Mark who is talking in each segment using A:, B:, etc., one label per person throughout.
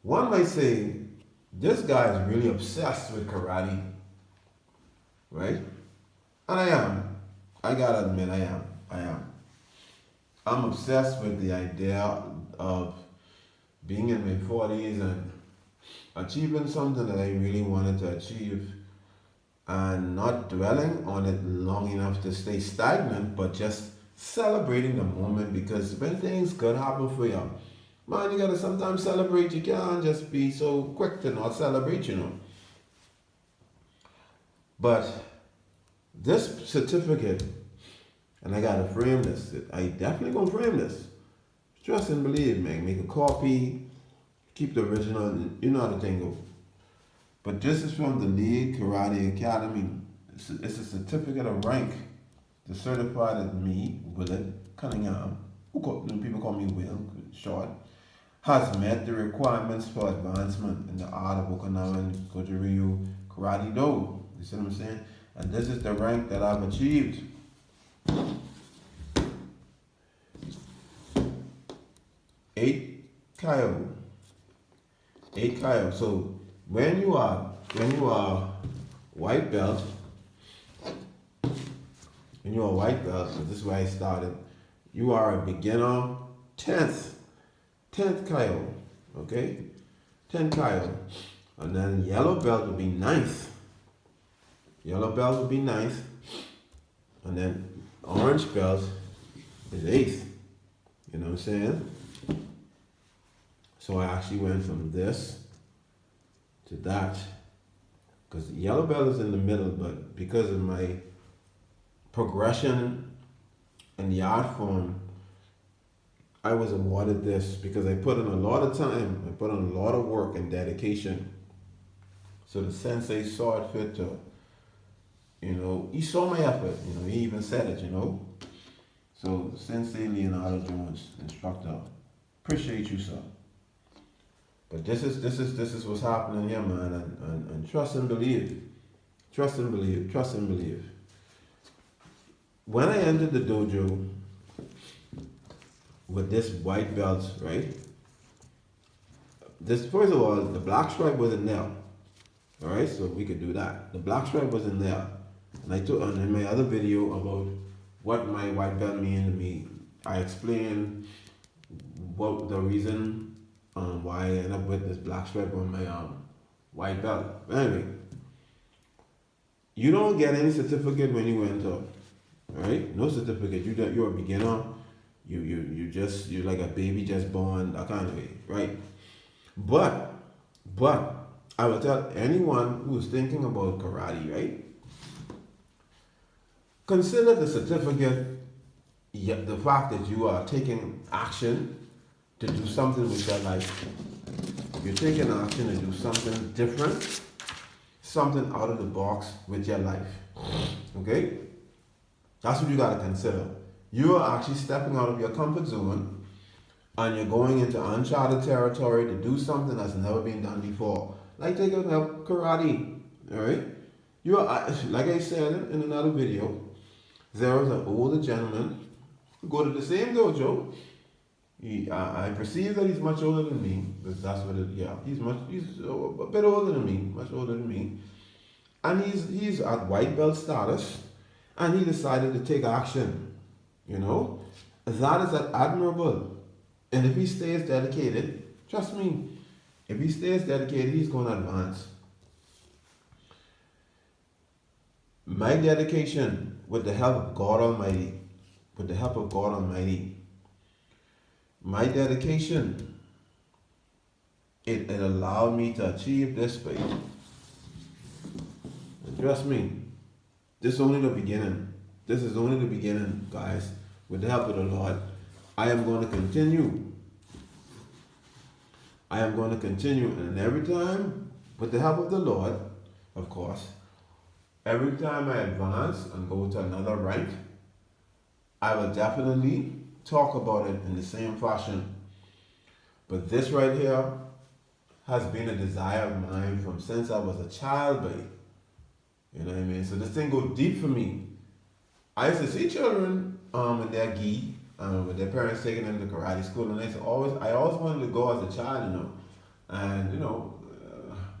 A: One might say, this guy is really obsessed with karate, right? And I am. I gotta admit, I am. I am. I'm obsessed with the idea of being in my 40s and achieving something that I really wanted to achieve and not dwelling on it long enough to stay stagnant, but just celebrating the moment because when things good happen for you, man, you gotta sometimes celebrate. You can't just be so quick to not celebrate, you know. But this certificate, and I gotta frame this. I definitely gonna frame this. Trust and believe, man. Make a copy, keep the original. You know how the thing go. But this is from the League Karate Academy. It's a certificate of rank to certify that me, Willard Cunningham, people call me Will, short, has met the requirements for advancement in the art of Okinawan Goju-Ryu Karate Do. You see what I'm saying? And this is the rank that I've achieved. 8 Kyo. 8 Kyo. So when you are white belt, when you're a white belt, so this is where I started, you are a beginner 10th Kyo. Okay? 10 Kyo. And then yellow belt would be ninth. Yellow belt would be ninth. And then orange belt is eighth. You know what I'm saying? So I actually went from this to that. Because yellow belt is in the middle, but because of my progression in the art form, I was awarded this because I put in a lot of time, I put in a lot of work and dedication. So the sensei saw it fit to, he saw my effort, he even said it, So Sensei Leonardo Jones, instructor, appreciate you, sir. But this is what's happening here, man, and trust and believe. Trust and believe, trust and believe. When I entered the dojo with this white belt, right? This first of all, the black stripe wasn't there. Alright, so we could do that. The black stripe wasn't there. And I took in my other video about what my white belt mean to me. I explained what the reason why I ended up with this black stripe on my white belt. Anyway, you don't get any certificate when you enter, right? No certificate. You're a beginner. You're like a baby just born, that kind of way, right? But I will tell anyone who's thinking about karate, right? Consider the certificate, the fact that you are taking action to do something with your life. You're taking action to do something different, something out of the box with your life. Okay? That's what you gotta consider. You are actually stepping out of your comfort zone and you're going into uncharted territory to do something that's never been done before. Like taking up karate. Alright? You are, like I said in another video, there was an older gentleman who go to the same dojo. I perceive that he's much older than me, because that's what it, yeah, he's a bit older than me, much older than me. And he's at white belt status, and he decided to take action, That is admirable. And if he stays dedicated, trust me, if he stays dedicated, he's going to advance. My dedication, with the help of God Almighty, my dedication, it allowed me to achieve this faith. And trust me, this is only the beginning. This is only the beginning, guys. With the help of the Lord, I am going to continue. And every time, with the help of the Lord, of course, every time I advance and go to another rank, I will definitely talk about it in the same fashion. But this right here has been a desire of mine from since I was a child, babe. You know what I mean? So this thing goes deep for me. I used to see children in their gi, with their parents taking them to karate school, and I always wanted to go as a child, And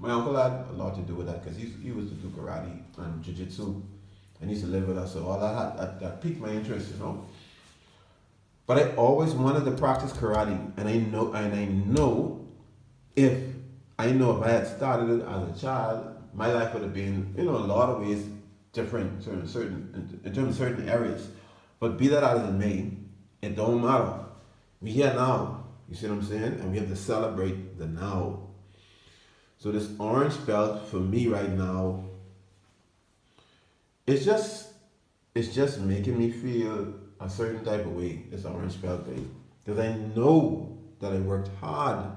A: my uncle had a lot to do with that because he was to do karate and jiu-jitsu, and he used to live with us. So all that piqued my interest. But I always wanted to practice karate, and I know if I had started it as a child, my life would have been, a lot of ways different, in terms of certain areas. But be that as it may, it don't matter. We here now. You see what I'm saying? And we have to celebrate the now. So this orange belt for me right now, it's just making me feel a certain type of way. This orange belt thing, because I know that I worked hard.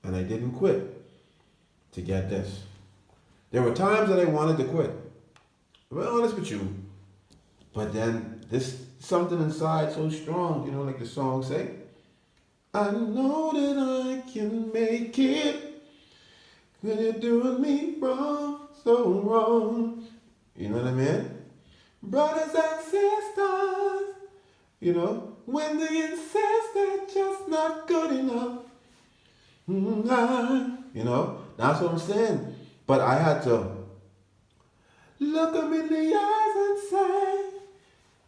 A: And I didn't quit to get this. There were times that I wanted to quit. To be honest with you, but then this something inside so strong, like the song say, I know that I can make it when you're doing me wrong, so wrong. You know what I mean? Brothers and sisters, when they insist they're just not good enough. That's what I'm saying. But I had to look them in the eyes and say,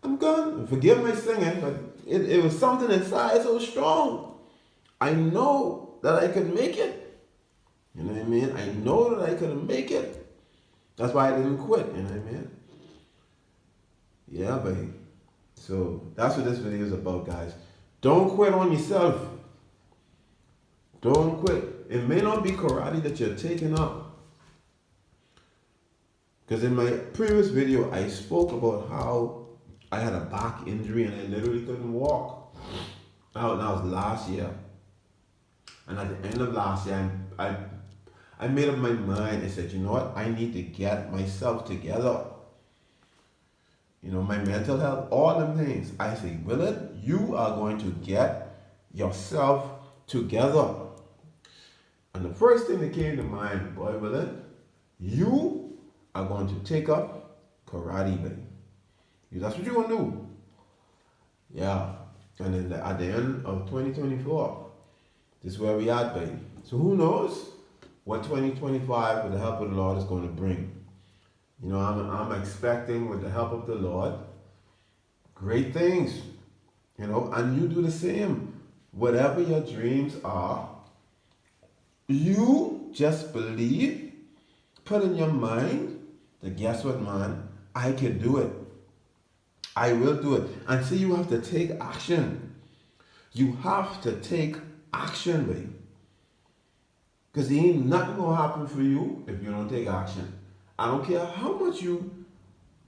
A: I'm gonna forgive my singing, but it was something inside so strong. I know that I could make it. You know what I mean? I know that I could make it. That's why I didn't quit. You know what I mean? Yeah, baby. So that's what this video is about, guys. Don't quit on yourself. Don't quit. It may not be karate that you're taking up. Because in my previous video, I spoke about how I had a back injury and I literally couldn't walk. That was last year. And at the end of last year, I made up my mind. I said, you know what? I need to get myself together. My mental health, all them things. I say, Willard, you are going to get yourself together. And the first thing that came to mind, boy, Willard, you are going to take up karate, baby. That's what you're going to do. Yeah. And then at the end of 2024, this is where we at, baby. So who knows what 2025, with the help of the Lord, is going to bring. I'm expecting, with the help of the Lord, great things. And you do the same. Whatever your dreams are, you just believe, put in your mind that guess what, man, I can do it. I will do it. And see, you have to take action. You have to take action, baby. Because there ain't nothing going to happen for you if you don't take action. I don't care how much you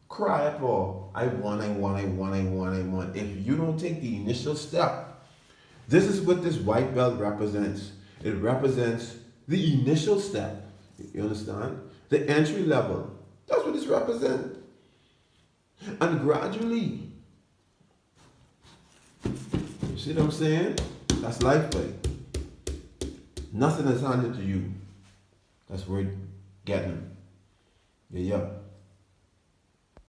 A: cry for, I want. If you don't take the initial step, this is what this white belt represents. It represents the initial step. You understand? The entry level. That's what this represents. And gradually, you see what I'm saying? That's life, babe. Nothing is handed to you. That's worth getting. Yeah.